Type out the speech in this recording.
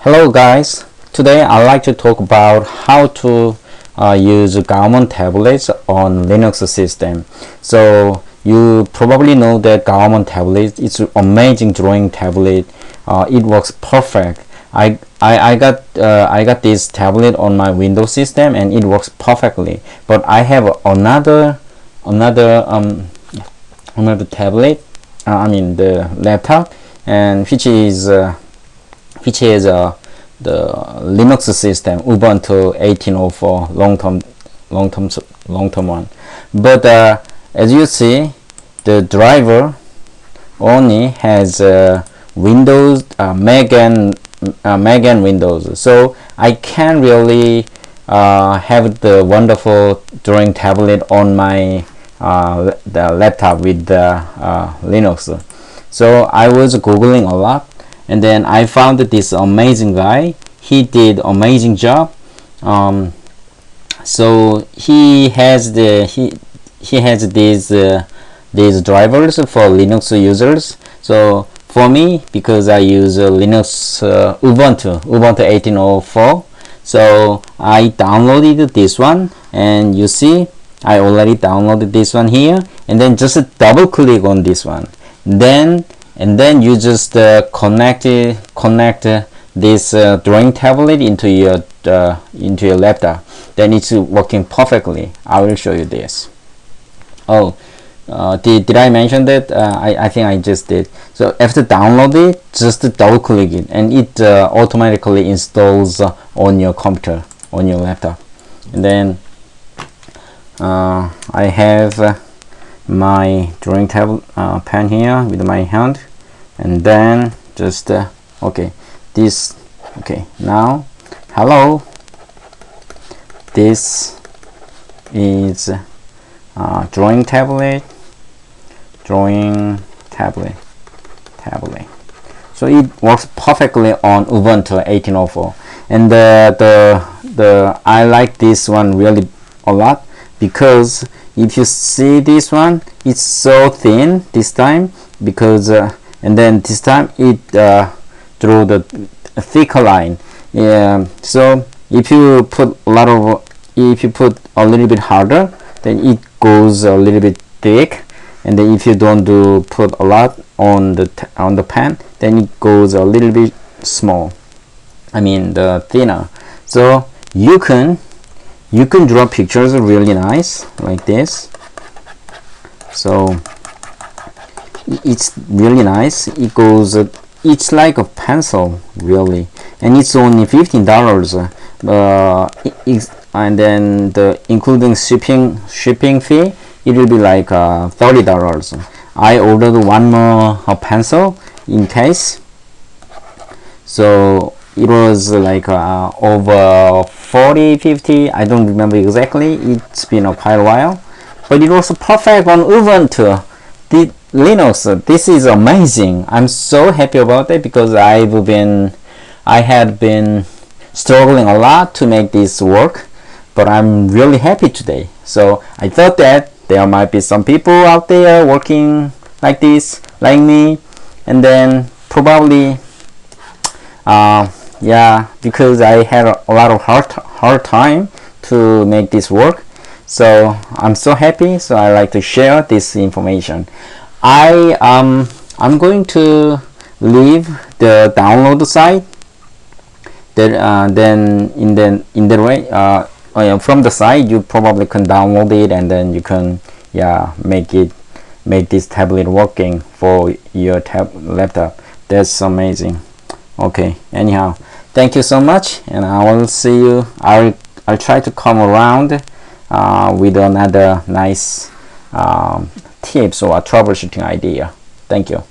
Hello guys, today I'd like to talk about how to use gaomon tablets on Linux system. So you probably know that gaomon tablet is an amazing drawing tablet. It works perfect. I got this tablet on my Windows system and it works perfectly. But I have another tablet. I mean the laptop, and which is the Linux system Ubuntu 18.04 long term one. But as you see, the driver only has Windows, Mac and Windows, so I can't really have the wonderful drawing tablet on my the laptop with the Linux. So I was googling a lot, and then I found this amazing guy. He did amazing job. So he has these drivers for Linux users. So for me, because I use Linux Ubuntu 18.04, so I downloaded this one, and you see I already downloaded this one here, and then just double click on this one, and then you just connect this drawing tablet into your laptop. Then it's working perfectly. I will show you this. Oh, did I mention that? I think I just did. So after download it, just double click it, and it automatically installs on your computer, on your laptop. And then I have my drawing tablet pen here with my hand, and then just okay, now hello, this is drawing tablet. So it works perfectly on Ubuntu 18.04, and I like this one really a lot, because if you see this one, it's so thin this time, because and then this time it drew the thicker line. So if you put a little bit harder, then it goes a little bit thick, and then if you don't put a lot on the pen, then it goes a little bit small, I mean the thinner. So you can draw pictures really nice like this. So it's really nice. It goes it's like a pencil really, and it's only $15. And then including shipping fee, it will be like $30. I ordered one more pencil in case, so it was like over 40-50, I don't remember exactly, it's been quite a while, but it was perfect on Ubuntu the Linux. This is amazing. I'm so happy about it, because I had been struggling a lot to make this work, but I'm really happy today. So I thought that there might be some people out there working like this, like me, and then probably yeah, because I had a lot of hard time to make this work. So I'm so happy, so I like to share this information. I'm going to leave the download site, that then in the way from the site you probably can download it, and then you can make this tablet working for your laptop. That's amazing. Okay, anyhow, thank you so much, and I will see you. I'll try to come around with another nice tips or troubleshooting idea. Thank you.